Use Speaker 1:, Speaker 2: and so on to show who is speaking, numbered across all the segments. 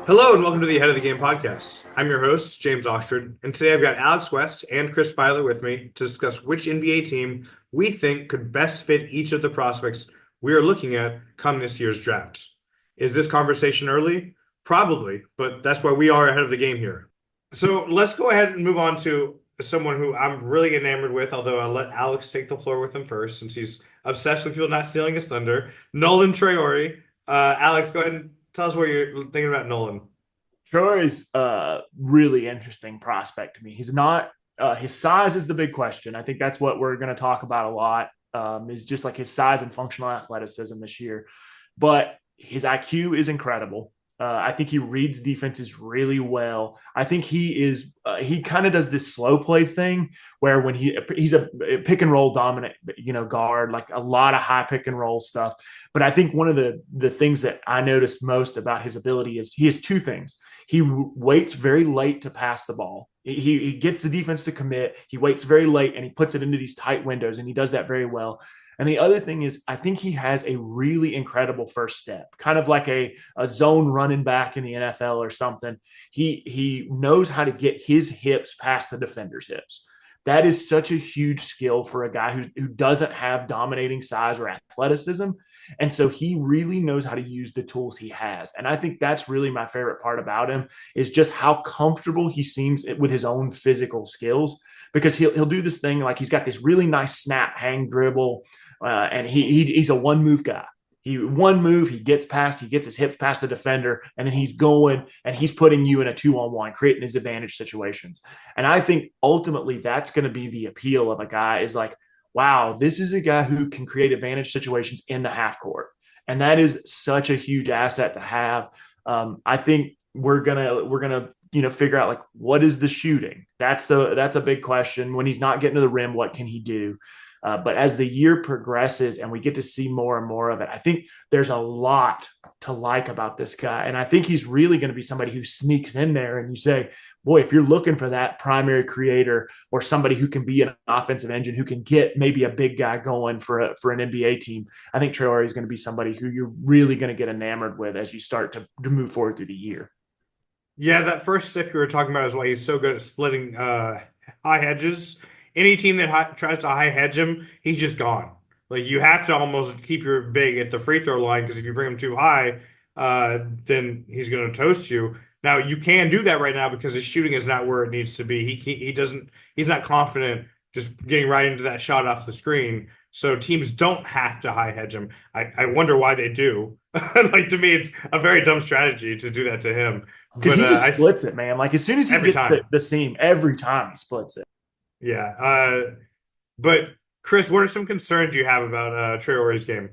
Speaker 1: Hello and welcome to the Head of the Game podcast. I'm your host, James Oxford, and today I've got Alex West and Chris Byler with me to discuss which NBA team we think could best fit each of the prospects we are looking at come this year's draft. Is this conversation early? Probably, but that's why we are ahead of the game here. So let's go ahead and move on to someone who I'm really enamored with, although I'll let Alex take the floor with him first since he's obsessed with people not stealing his thunder. Nolan Traore. Alex, go ahead and tell us what you're thinking about Nolan.
Speaker 2: Troy's a really interesting prospect to me. He's not his size is the big question. I think that's what we're going to talk about a lot. Is just like his size and functional athleticism this year, but his IQ is incredible. I think he reads defenses really well. I think he kind of does this slow play thing where when he's a pick and roll dominant, guard, like a lot of high pick and roll stuff. But I think one of the things that I noticed most about his ability is he has two things. He waits very late to pass the ball. He gets the defense to commit. He waits very late and he puts it into these tight windows, and he does that very well. And the other thing is, I think he has a really incredible first step, kind of like a zone running back in the NFL or something. He knows how to get his hips past the defender's hips. That is such a huge skill for a guy who doesn't have dominating size or athleticism. And so he really knows how to use the tools he has. And I think that's really my favorite part about him is just how comfortable he seems with his own physical skills, because he'll do this thing like he's got this really nice snap, hang dribble, and he's a one move guy. One move, he gets his hips past the defender, and then he's going and he's putting you in a 2-on-1, creating his advantage situations. And I think ultimately that's going to be the appeal of a guy is like, wow, this is a guy who can create advantage situations in the half court. And that is such a huge asset to have. I think we're gonna figure out like what is the shooting. That's a big question. When he's not getting to the rim, what can he do? But as the year progresses and we get to see more and more of it, I think there's a lot to like about this guy. And I think he's really going to be somebody who sneaks in there and you say, boy, if you're looking for that primary creator or somebody who can be an offensive engine, who can get maybe a big guy going for an NBA team, I think Traore is going to be somebody who you're really going to get enamored with as you start to move forward through the year.
Speaker 1: Yeah, that first sip you were talking about is why he's so good at splitting high hedges. Any team that tries to high hedge him, he's just gone. Like you have to almost keep your big at the free throw line because if you bring him too high, then he's going to toast you. Now you can do that right now because his shooting is not where it needs to be. He doesn't he's not confident just getting right into that shot off the screen. So teams don't have to high hedge him. I wonder why they do. Like to me, it's a very dumb strategy to do that to him.
Speaker 2: Because
Speaker 1: But
Speaker 2: he just splits it, man. Like as soon as he
Speaker 1: every
Speaker 2: gets
Speaker 1: time.
Speaker 2: the seam, every time he splits it.
Speaker 1: Yeah. But Chris, what are some concerns you have about Traore's game?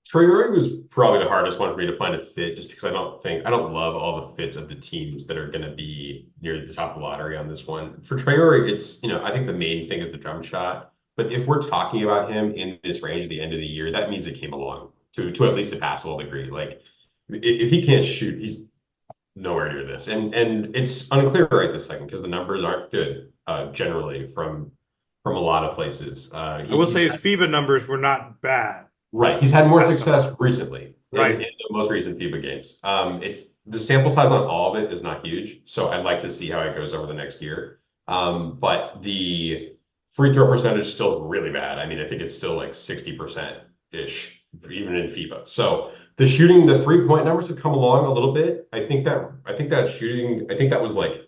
Speaker 3: Traore was probably the hardest one for me to find a fit just because I don't love all the fits of the teams that are going to be near the top of the lottery on this one. For Traore, I think the main thing is the jump shot. But if we're talking about him in this range at the end of the year, that means it came along to at least a passable degree. Like if he can't shoot, he's nowhere near this. And it's unclear right this second because the numbers aren't good generally from a lot of places.
Speaker 1: I will say his FIBA numbers were not bad.
Speaker 3: Right. He's had more
Speaker 1: Last time.
Speaker 3: success recently in
Speaker 1: Right.
Speaker 3: the most recent FIBA games. It's the sample size on all of it is not huge, so I'd like to see how it goes over the next year. But the free throw percentage still is really bad. I mean, I think it's still like 60% ish, even in FIBA. So the 3-point numbers have come along a little bit. I think that was like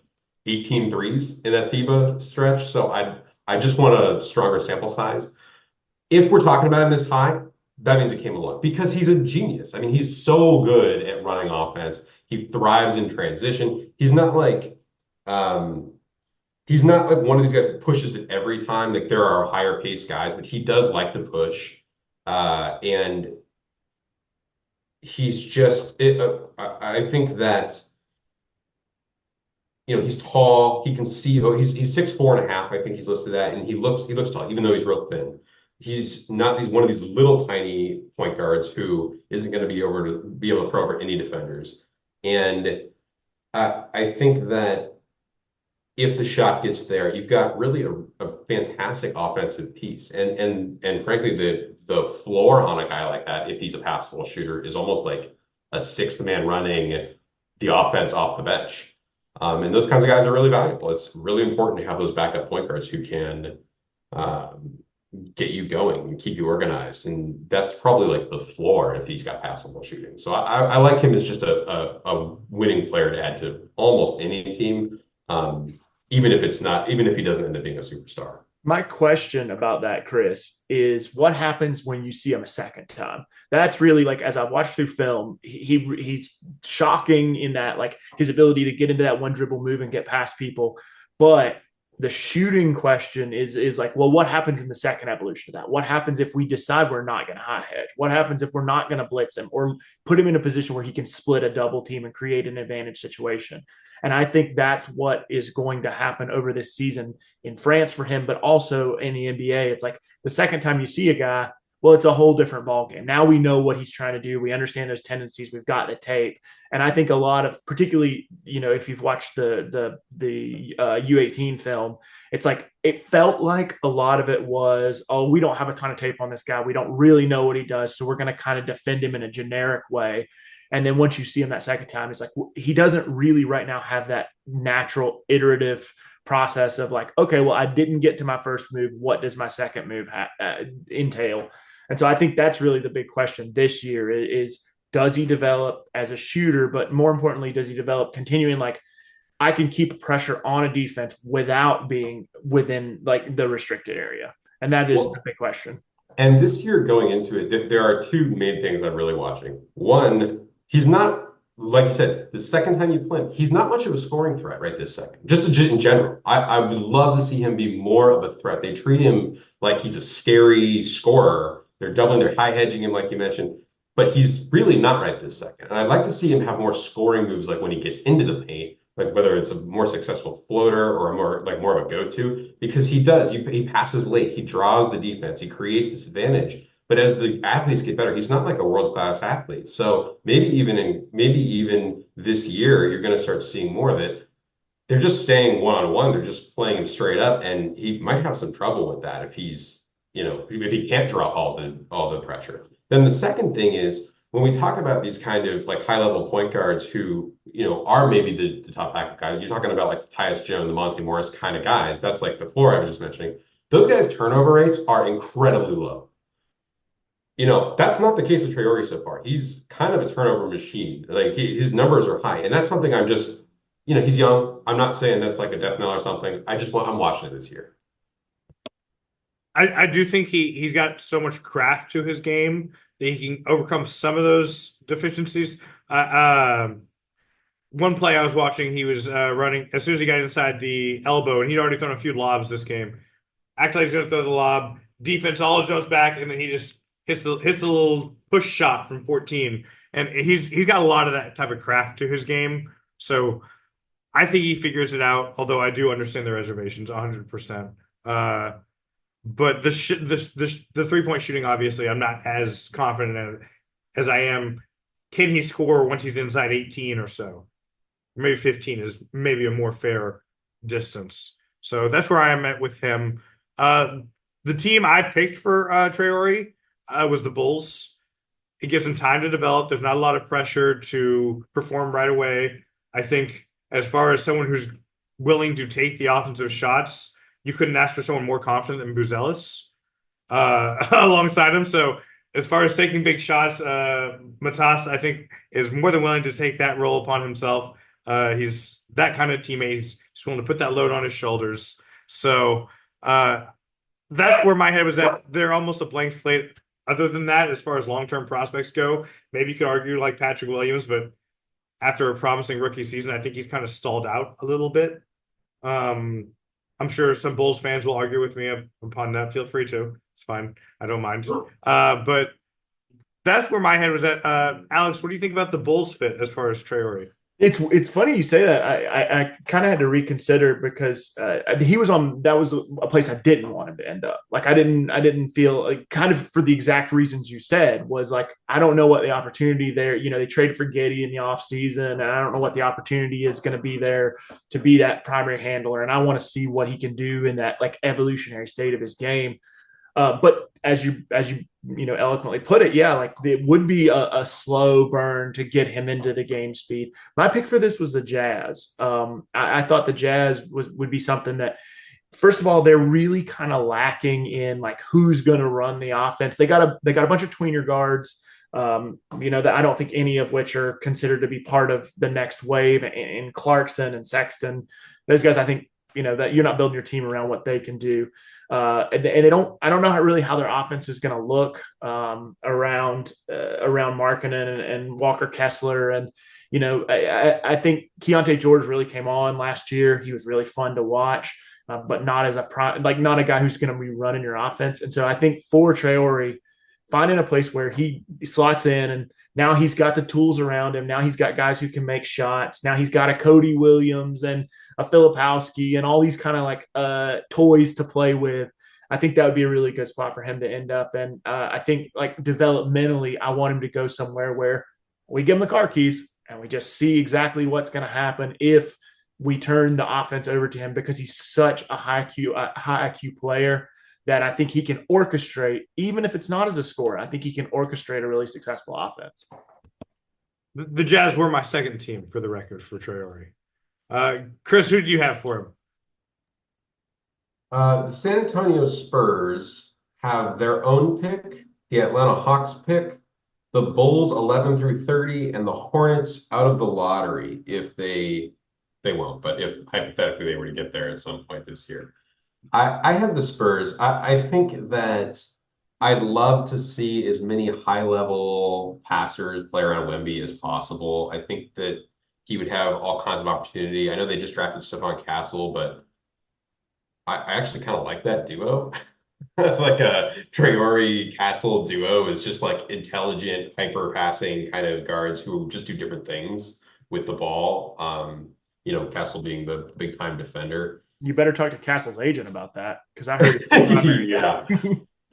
Speaker 3: 18 threes in that FIBA stretch. So I just want a stronger sample size. If we're talking about him this high, that means it came along because he's a genius. I mean, he's so good at running offense. He thrives in transition. He's not like one of these guys that pushes it every time. Like there are higher paced guys, but he does like to push. And he's just I think that he's tall. He can see. Oh, he's 6'4.5". I think he's listed at, and he looks tall, even though he's real thin. He's one of these little tiny point guards who isn't going to be able to throw over any defenders. And I think that if the shot gets there, you've got really a fantastic offensive piece. And frankly, the floor on a guy like that, if he's a passable shooter, is almost like a sixth man running the offense off the bench. And those kinds of guys are really valuable. It's really important to have those backup point guards who can um, get you going and keep you organized. And that's probably like the floor if he's got passable shooting. So I like him as just a winning player to add to almost any team, even if it's not, even if he doesn't end up being a superstar.
Speaker 2: My question about that, Chris, is what happens when you see him a second time? That's really like as I've watched through film, he's shocking in that like his ability to get into that one dribble move and get past people. But the shooting question is like, well, what happens in the second evolution of that? What happens if we decide we're not going to high hedge? What happens if we're not going to blitz him or put him in a position where he can split a double team and create an advantage situation? And I think that's what is going to happen over this season in France for him, but also in the NBA. It's like the second time you see a guy, well, it's a whole different ballgame. Now we know what he's trying to do. We understand those tendencies. We've got the tape, and I think a lot of, particularly, if you've watched the U18 film, it's like it felt like a lot of it was, oh, we don't have a ton of tape on this guy. We don't really know what he does, so we're going to kind of defend him in a generic way. And then once you see him that second time, it's like he doesn't really right now have that natural iterative process of like, okay, well, I didn't get to my first move. What does my second move entail? And so I think that's really the big question this year is does he develop as a shooter, but more importantly, does he develop continuing like I can keep pressure on a defense without being within like the restricted area? And that is the
Speaker 3: Well,
Speaker 2: big question.
Speaker 3: and this year going into it, there are two main things I'm really watching. One, he's not, like you said, the second time you play him, he's not much of a scoring threat right this second, just in general. I would love to see him be more of a threat. They treat him like he's a scary scorer. They're doubling, they're high hedging him, like you mentioned, but he's really not right this second. And I'd like to see him have more scoring moves, like when he gets into the paint, like whether it's a more successful floater or a more of a go-to, because he does. He passes late, he draws the defense, he creates this advantage. But as the athletes get better, he's not like a world-class athlete. So maybe even this year, you're going to start seeing more of it. They're just staying one-on-one. They're just playing him straight up, and he might have some trouble with that if if he can't drop all the pressure. Then the second thing is when we talk about these kind of like high-level point guards who, are maybe the top backup guys, you're talking about like the Tyus Jones, the Monte Morris kind of guys. That's like the four I was just mentioning. Those guys' turnover rates are incredibly low. That's not the case with Traore so far. He's kind of a turnover machine. Like his numbers are high, and that's something I'm just, he's young. I'm not saying that's like a death knell or something. I'm watching it this year.
Speaker 1: I do think he's got so much craft to his game that he can overcome some of those deficiencies. One play I was watching, he was running as soon as he got inside the elbow, and he'd already thrown a few lobs this game. Acts like he's gonna throw the lob, defense all jumps back, and then he just hits the little push shot from 14. And he's got a lot of that type of craft to his game. So I think he figures it out, although I do understand the reservations 100%. But the 3-point shooting, obviously, I'm not as confident as I am. Can he score once he's inside 18 or so? Maybe 15 is maybe a more fair distance. So that's where I am at with him. The team I picked for Traore was the Bulls. It gives him time to develop. There's not a lot of pressure to perform right away. I think as far as someone who's willing to take the offensive shots, you couldn't ask for someone more confident than Buzelis alongside him. So as far as taking big shots, Matas, I think, is more than willing to take that role upon himself. He's that kind of teammate. He's willing to put that load on his shoulders. So that's where my head was at. They're almost a blank slate. Other than that, as far as long-term prospects go, maybe you could argue like Patrick Williams, but after a promising rookie season, I think he's kind of stalled out a little bit. I'm sure some Bulls fans will argue with me upon that. Feel free to. It's fine. I don't mind. But that's where my head was at. Alex, what do you think about the Bulls fit as far as Traore?
Speaker 2: It's funny you say that. I kind of had to reconsider because he was on that was a place I didn't want him to end up. Like I didn't feel like kind of for the exact reasons you said was like I don't know what the opportunity there. They traded for Giddey in the offseason, and I don't know what the opportunity is going to be there to be that primary handler. And I want to see what he can do in that like evolutionary state of his game. But as you eloquently put it, yeah, like it would be a slow burn to get him into the game speed. My pick for this was the Jazz. I thought the Jazz would be something that, first of all, they're really kind of lacking in like who's going to run the offense. They got a bunch of tweener guards. That I don't think any of which are considered to be part of the next wave in Clarkson and Sexton. Those guys, I think, that you're not building your team around what they can do. And they don't. I don't know really how their offense is going to look around Markkanen and Walker Kessler. And I think Keontae George really came on last year. He was really fun to watch, but not as not a guy who's going to be running your offense. And so I think for Traore, finding a place where he slots in, and now he's got the tools around him. Now he's got guys who can make shots. Now he's got a Cody Williams and a Filipowski and all these kind of like toys to play with. I think that would be a really good spot for him to end up. And I think like developmentally, I want him to go somewhere where we give him the car keys and we just see exactly what's going to happen if we turn the offense over to him, because he's such a high IQ player that I think he can orchestrate, even if it's not as a scorer. I think he can orchestrate a really successful offense.
Speaker 1: The Jazz were my second team, for the record, for Traore. Chris, who do you have for him?
Speaker 3: The San Antonio Spurs have their own pick, the Atlanta Hawks pick, the Bulls 11 through 30, and the Hornets out of the lottery if they won't, but if hypothetically they were to get there at some point this year. I have the Spurs. I think that I'd love to see as many high-level passers play around Wemby as possible. I think that he would have all kinds of opportunity. I know they just drafted Stephon Castle, but I actually kind of like that duo. Like a Traore Castle duo is just like intelligent, hyper passing kind of guards who just do different things with the ball. Castle being the big time defender.
Speaker 2: You better talk to Castle's agent about that, because I heard it's
Speaker 3: Yeah.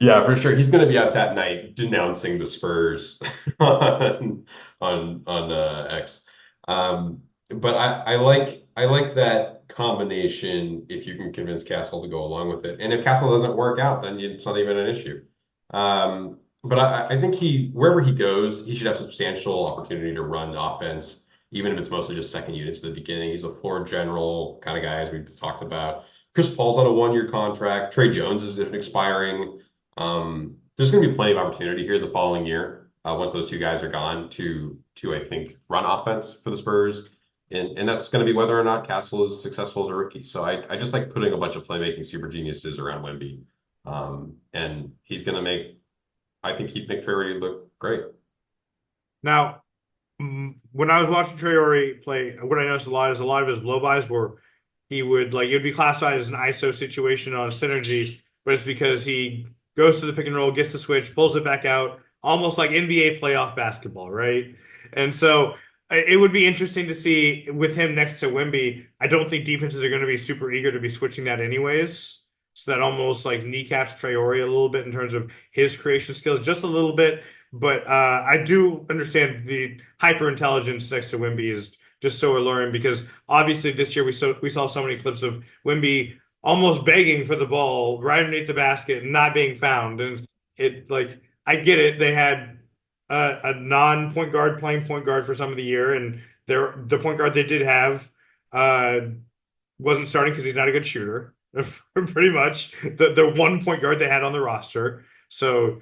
Speaker 3: Yeah, for sure. He's going to be out that night denouncing the Spurs on X. But I like that combination if you can convince Castle to go along with it. And if Castle doesn't work out, then it's not even an issue. But I think wherever he goes, he should have substantial opportunity to run the offense, even if it's mostly just second units at the beginning. He's a floor general kind of guy, as we've talked about. Chris Paul's on a 1-year contract. Trey Jones is expiring. There's going to be plenty of opportunity here the following year once those two guys are gone to I think run offense for the Spurs, and that's going to be whether or not Castle is successful as a rookie. So I just like putting a bunch of playmaking super geniuses around Wemby, and he's going to I think he'd make Traore look great.
Speaker 1: Now, when I was watching Traore play, what I noticed a lot of his blow-bys were he would like it would be classified as an ISO situation on synergy, but it's because he goes to the pick and roll, gets the switch, pulls it back out, almost like NBA playoff basketball, right? And so it would be interesting to see with him next to Wemby. I don't think defenses are going to be super eager to be switching that anyways. So that almost like kneecaps Traore a little bit in terms of his creation skills, just a little bit. But I do understand the hyper intelligence next to Wemby is just so alluring, because obviously this year we saw so many clips of Wemby almost begging for the ball right underneath the basket and not being found. And it like I get it. They had a non-point guard playing point guard for some of the year, and the point guard they did have wasn't starting because he's not a good shooter. Pretty much the one point guard they had on the roster. So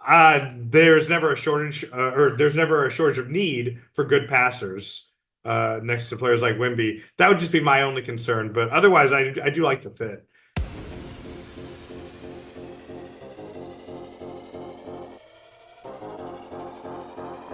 Speaker 1: there's never a shortage, or there's never a shortage of need for good passers next to players like Wemby. That would just be my only concern. But otherwise, I do like the fit.